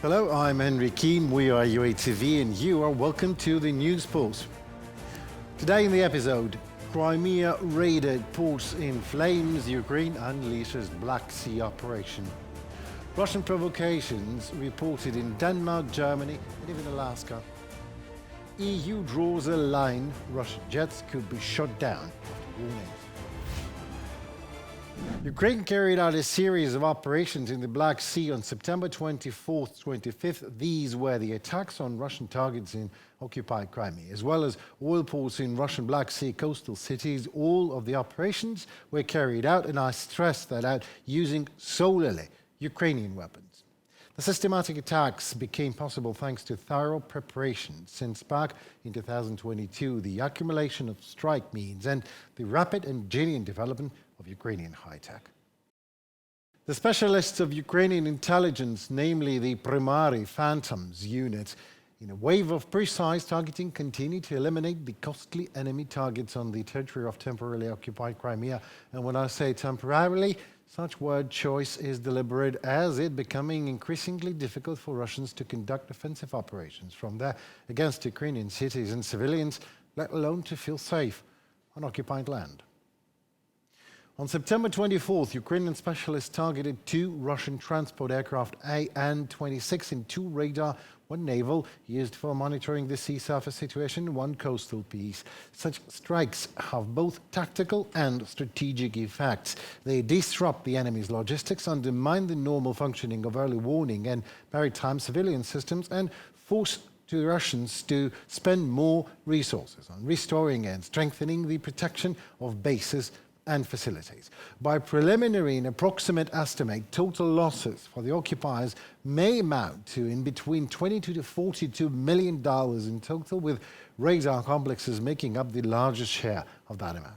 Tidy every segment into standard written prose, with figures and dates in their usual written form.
Hello, I'm Henry Keane. We are UATV and you are welcome to the News Pulse. Today in the episode, Crimea raided, ports in flames, Ukraine unleashes Black Sea operation. Russian provocations reported in Denmark, Germany and even Alaska. EU draws a line, Russian jets could be shot down after warnings. Ukraine carried out a series of operations in the Black Sea on September 24th, 25th. These were the attacks on Russian targets in occupied Crimea, as well as oil ports in Russian Black Sea coastal cities. All of the operations were carried out, and I stress that out, using solely Ukrainian weapons. The systematic attacks became possible thanks to thorough preparation since back in 2022, the accumulation of strike means and the rapid and genuine development of Ukrainian high-tech. The specialists of Ukrainian intelligence, namely the Primary Phantoms unit, in a wave of precise targeting, continue to eliminate the costly enemy targets on the territory of temporarily occupied Crimea. And when I say temporarily, such word choice is deliberate, as it becoming increasingly difficult for Russians to conduct offensive operations from there against Ukrainian cities and civilians, let alone to feel safe on occupied land. On September 24th, Ukrainian specialists targeted 2 Russian transport aircraft An-26 and 2 radar, 1 naval, used for monitoring the sea surface situation, 1 coastal piece. Such strikes have both tactical and strategic effects. They disrupt the enemy's logistics, undermine the normal functioning of early warning and maritime civilian systems, and force the Russians to spend more resources on restoring and strengthening the protection of bases and facilities. By preliminary and approximate estimate, total losses for the occupiers may amount to in between $22 to $42 million in total, with radar complexes making up the largest share of that amount.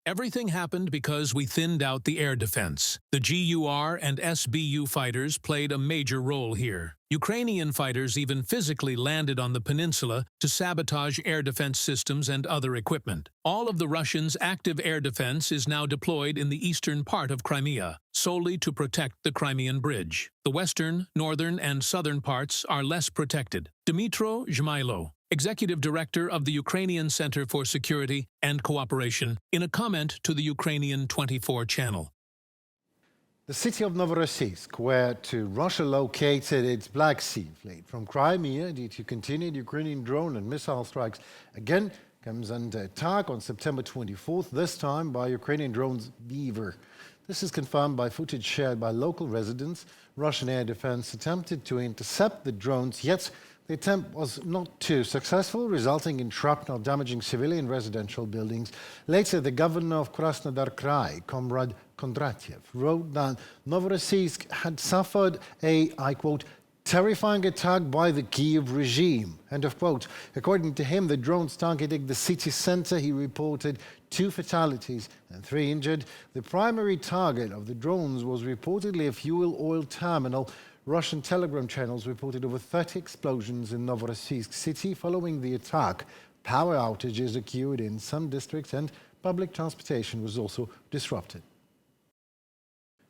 Everything happened because we thinned out the air defense. The GUR and SBU fighters played a major role here. Ukrainian fighters even physically landed on the peninsula to sabotage air defense systems and other equipment. All of the Russians' active air defense is now deployed in the eastern part of Crimea, solely to protect the Crimean Bridge. The western, northern, and southern parts are less protected. Dmytro Zhmylo, Executive Director of the Ukrainian Center for Security and Cooperation, in a comment to the Ukrainian 24 channel. The city of Novorossiysk, where to Russia located its Black Sea fleet from Crimea due to continued Ukrainian drone and missile strikes, again comes under attack on September 24th, this time by Ukrainian drones Beaver. This is confirmed by footage shared by local residents. Russian air defense attempted to intercept the drones, yet the attempt was not too successful, resulting in shrapnel damaging civilian residential buildings. Later, the governor of Krasnodar Krai, Comrade Kondratyev, wrote that Novorossiysk had suffered a, I quote, terrifying attack by the Kiev regime, end of quote. According to him, the drones targeting the city center. He reported 2 fatalities and 3 injured. The primary target of the drones was reportedly a fuel oil terminal. Russian Telegram channels reported over 30 explosions in Novorossiysk city. Following the attack, power outages occurred in some districts and public transportation was also disrupted.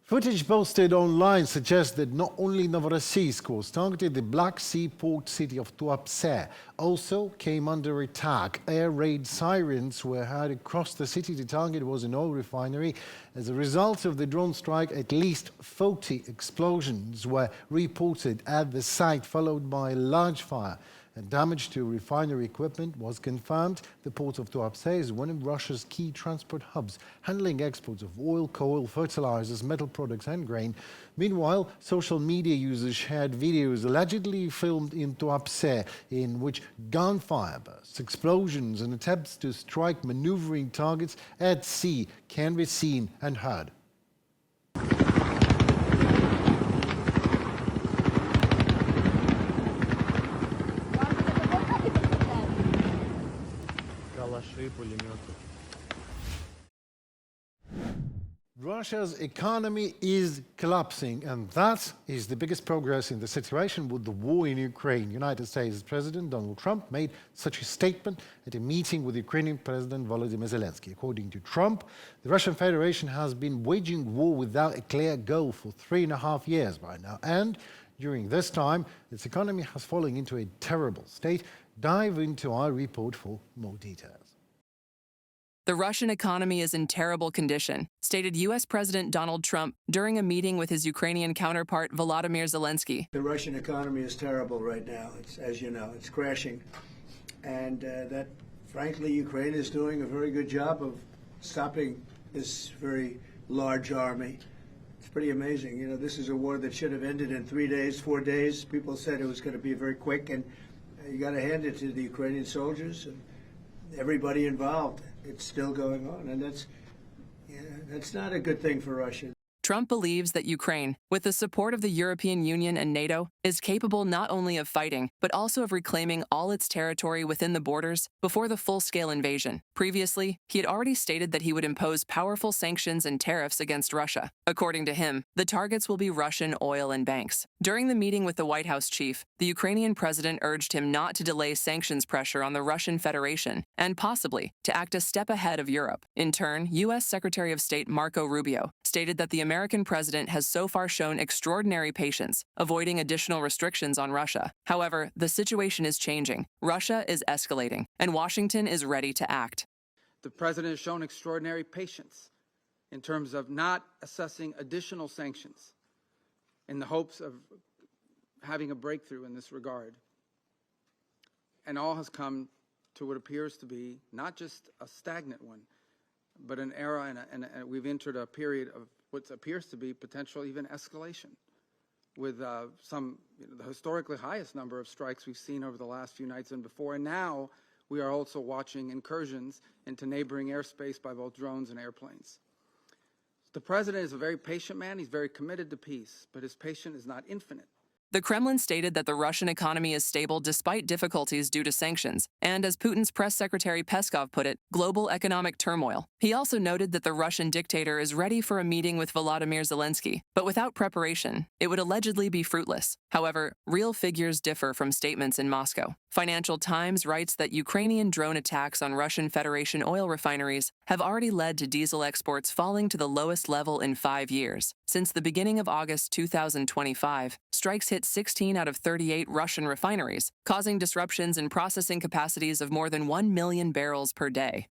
Footage posted online suggests that not only Novorossiysk was targeted, the Black Sea port city of Tuapse also came under attack. Air raid sirens were heard across the city. The target was an oil refinery. As a result of the drone strike, at least 40 explosions were reported at the site, followed by a large fire. And damage to refinery equipment was confirmed. The port of Tuapse is one of Russia's key transport hubs, handling exports of oil, coal, fertilizers, metal products and grain. Meanwhile, social media users shared videos allegedly filmed in Tuapse, in which gunfire bursts, explosions and attempts to strike maneuvering targets at sea can be seen and heard. Russia's economy is collapsing, and that is the biggest progress in the situation with the war in Ukraine. United States President Donald Trump made such a statement at a meeting with Ukrainian President Volodymyr Zelensky. According to Trump, the Russian Federation has been waging war without a clear goal for 3.5 years by now, and During this time, its economy has fallen into a terrible state. Dive into our report for more details. The Russian economy is in terrible condition, stated U.S. President Donald Trump during a meeting with his Ukrainian counterpart Volodymyr Zelensky. The Russian economy is terrible right now. It's, as you know, it's crashing. And that, frankly, Ukraine is doing a very good job of stopping this very large army. It's pretty amazing. You know, this is a war that should have ended in 3 days, 4 days. People said it was going to be very quick, and you got to hand it to the Ukrainian soldiers and everybody involved. It's still going on, and that's not a good thing for Russia. Trump believes that Ukraine, with the support of the European Union and NATO, is capable not only of fighting, but also of reclaiming all its territory within the borders before the full-scale invasion. Previously, he had already stated that he would impose powerful sanctions and tariffs against Russia. According to him, the targets will be Russian oil and banks. During the meeting with the White House chief, the Ukrainian president urged him not to delay sanctions pressure on the Russian Federation and possibly to act a step ahead of Europe. In turn, U.S. Secretary of State Marco Rubio stated that the American president has so far shown extraordinary patience, avoiding additional restrictions on Russia. However, the situation is changing. Russia is escalating, and Washington is ready to act. The president has shown extraordinary patience in terms of not assessing additional sanctions in the hopes of having a breakthrough in this regard. And all has come to what appears to be not just a stagnant one, but an era, and we've entered a period of what appears to be potential even escalation, with the historically highest number of strikes we've seen over the last few nights and before. And now we are also watching incursions into neighboring airspace by both drones and airplanes. The president is a very patient man. He's very committed to peace, but his patience is not infinite. The Kremlin stated that the Russian economy is stable despite difficulties due to sanctions, and as Putin's press secretary Peskov put it, global economic turmoil. He also noted that the Russian dictator is ready for a meeting with Volodymyr Zelensky, but without preparation, it would allegedly be fruitless. However, real figures differ from statements in Moscow. Financial Times writes that Ukrainian drone attacks on Russian Federation oil refineries have already led to diesel exports falling to the lowest level in 5 years. Since the beginning of August 2025, strikes hit 16 out of 38 Russian refineries, causing disruptions in processing capacities of more than 1 million barrels per day.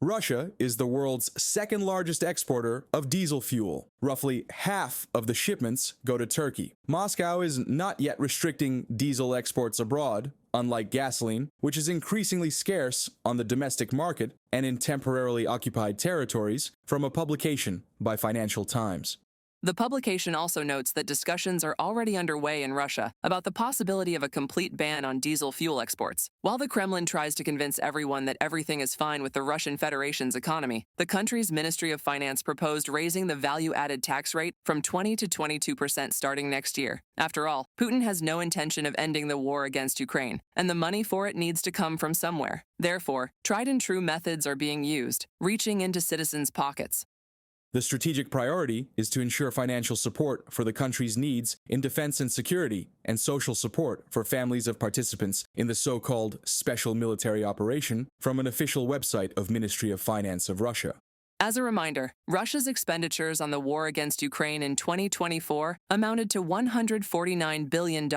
Russia is the world's second largest exporter of diesel fuel. Roughly half of the shipments go to Turkey. Moscow is not yet restricting diesel exports abroad, unlike gasoline, which is increasingly scarce on the domestic market and in temporarily occupied territories, from a publication by Financial Times. The publication also notes that discussions are already underway in Russia about the possibility of a complete ban on diesel fuel exports. While the Kremlin tries to convince everyone that everything is fine with the Russian Federation's economy, the country's Ministry of Finance proposed raising the value-added tax rate from 20 to 22% starting next year. After all, Putin has no intention of ending the war against Ukraine, and the money for it needs to come from somewhere. Therefore, tried-and-true methods are being used, reaching into citizens' pockets. The strategic priority is to ensure financial support for the country's needs in defense and security, and social support for families of participants in the so-called special military operation, from an official website of Ministry of Finance of Russia. As a reminder, Russia's expenditures on the war against Ukraine in 2024 amounted to $149 billion.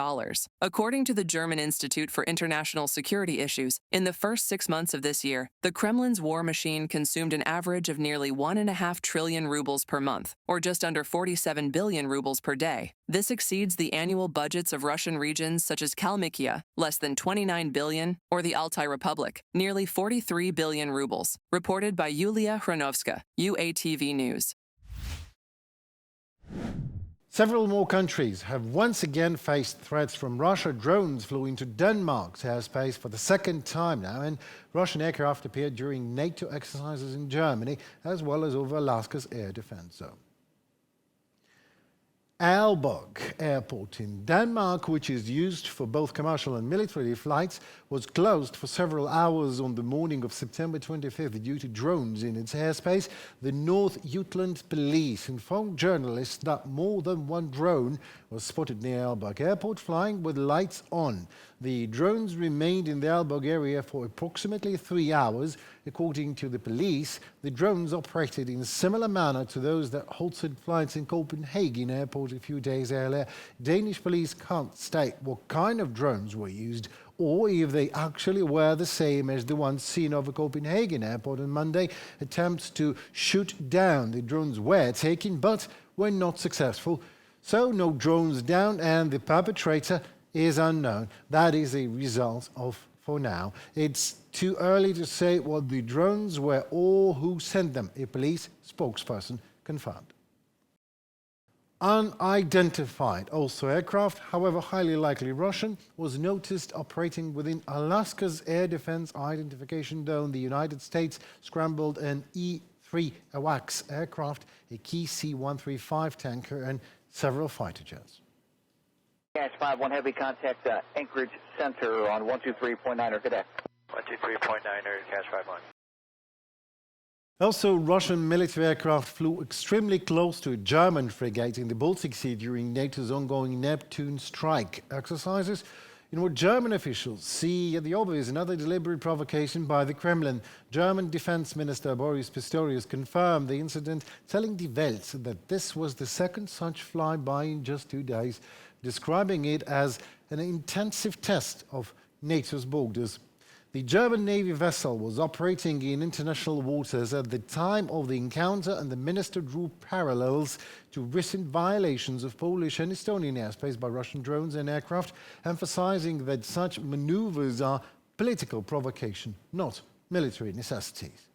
According to the German Institute for International Security Issues, in the first 6 months of this year, the Kremlin's war machine consumed an average of nearly 1.5 trillion rubles per month, or just under 47 billion rubles per day. This exceeds the annual budgets of Russian regions such as Kalmykia, less than 29 billion, or the Altai Republic, nearly 43 billion rubles, reported by Yulia Hranovska, UATV News. Several more countries have once again faced threats from Russia. Drones flew into Denmark's airspace for the second time now, and Russian aircraft appeared during NATO exercises in Germany, as well as over Alaska's air defense zone. Aalborg Airport in Denmark, which is used for both commercial and military flights, was closed for several hours on the morning of September 25th due to drones in its airspace. The North Jutland police informed journalists that more than one drone was spotted near Aalborg Airport flying with lights on. The drones remained in the Aalborg area for approximately 3 hours. According to the police, the drones operated in a similar manner to those that halted flights in Copenhagen airport a few days earlier. Danish police can't state what kind of drones were used or if they actually were the same as the ones seen over Copenhagen airport on Monday. Attempts to shoot down the drones were taken, but were not successful. So no drones down, and the perpetrator is unknown. That is a result of, for now. It's too early to say what the drones were or who sent them, a police spokesperson confirmed. Unidentified, also aircraft, however highly likely Russian, was noticed operating within Alaska's air defense identification zone. The United States scrambled an E-3 AWACS aircraft, a key C-135 tanker, and several fighter jets. Cash 5-1 heavy contact Anchorage Center on 123.9er cadet. 123.9er, Cash 5-1. Also, Russian military aircraft flew extremely close to a German frigate in the Baltic Sea during NATO's ongoing Neptune strike exercises, in what German officials see the obvious another deliberate provocation by the Kremlin. German Defense Minister Boris Pistorius confirmed the incident, telling Die Welt that this was the second such flyby in just 2 days, describing it as an intensive test of NATO's borders. The German Navy vessel was operating in international waters at the time of the encounter, and the minister drew parallels to recent violations of Polish and Estonian airspace by Russian drones and aircraft, emphasizing that such maneuvers are political provocation, not military necessities.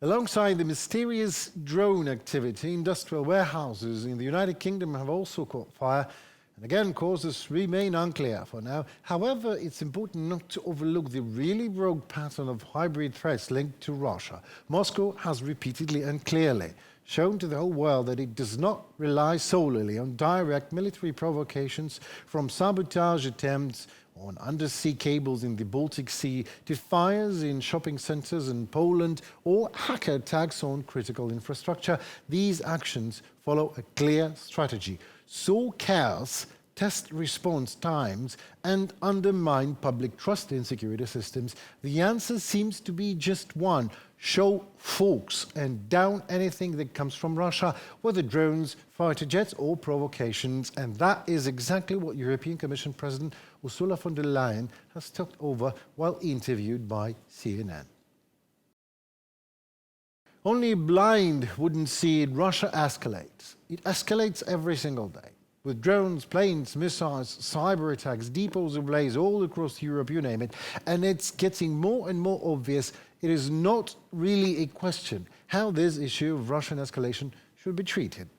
Alongside the mysterious drone activity, industrial warehouses in the United Kingdom have also caught fire. And again, causes remain unclear for now. However, it's important not to overlook the really rogue pattern of hybrid threats linked to Russia. Moscow has repeatedly and clearly shown to the whole world that it does not rely solely on direct military provocations, from sabotage attempts on undersea cables in the Baltic Sea to fires in shopping centers in Poland or hacker attacks on critical infrastructure. These actions follow a clear strategy: sow chaos, test response times, and undermine public trust in security systems. The answer seems to be just one: show force and down anything that comes from Russia, whether drones, fighter jets, or provocations. And that is exactly what European Commission President Ursula von der Leyen has talked over while interviewed by CNN. Only blind wouldn't see it. Russia escalates. It escalates every single day, with drones, planes, missiles, cyber attacks, depots ablaze all across Europe, you name it. And it's getting more and more obvious it is not really a question how this issue of Russian escalation should be treated.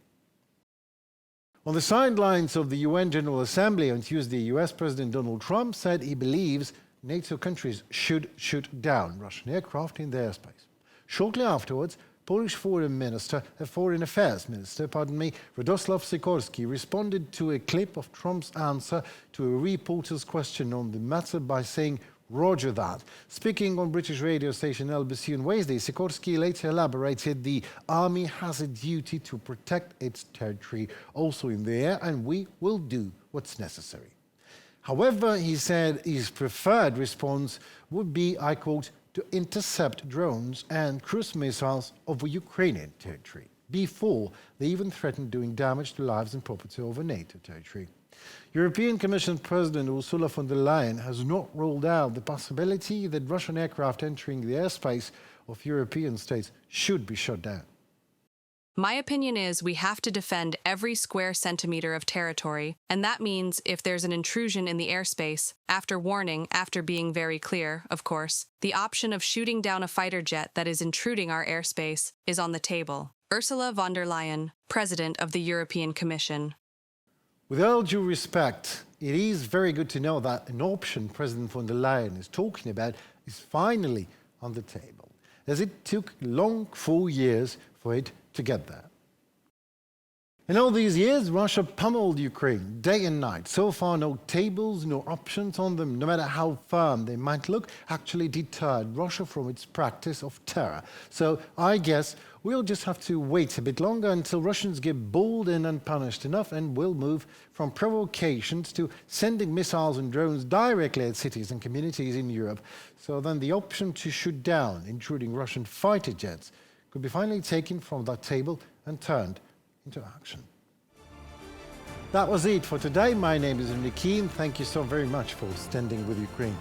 On the sidelines of the UN General Assembly on Tuesday, US President Donald Trump said he believes NATO countries should shoot down Russian aircraft in their airspace. Shortly afterwards, Polish Foreign Affairs Minister, Radoslaw Sikorski, responded to a clip of Trump's answer to a reporter's question on the matter by saying, "Roger that." Speaking on British radio station LBC on Wednesday, Sikorski later elaborated the army has a duty to protect its territory, also in the air, and we will do what's necessary. However, he said his preferred response would be, I quote, to intercept drones and cruise missiles over Ukrainian territory before they even threatened doing damage to lives and property over NATO territory. European Commission President Ursula von der Leyen has not ruled out the possibility that Russian aircraft entering the airspace of European states should be shot down. My opinion is we have to defend every square centimeter of territory, and that means if there's an intrusion in the airspace, after warning, after being very clear, of course, the option of shooting down a fighter jet that is intruding our airspace is on the table. Ursula von der Leyen, President of the European Commission. With all due respect, it is very good to know that an option President von der Leyen is talking about is finally on the table, as it took long 4 years for it to get there. In all these years, Russia pummeled Ukraine day and night. So far, no tables, no options on them, no matter how firm they might look, actually deterred Russia from its practice of terror. So I guess we'll just have to wait a bit longer until Russians get bold and unpunished enough, and we'll move from provocations to sending missiles and drones directly at cities and communities in Europe. So then the option to shoot down intruding Russian fighter jets could be finally taken from that table and turned into action. That was it for today. My name is Henry Keane. Thank you so very much for standing with Ukraine.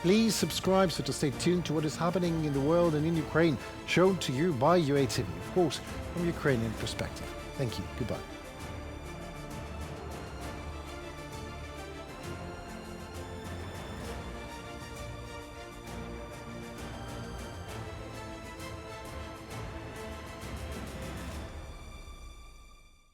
Please subscribe so to stay tuned to what is happening in the world and in Ukraine, shown to you by UATV, of course, from Ukrainian perspective. Thank you. Goodbye.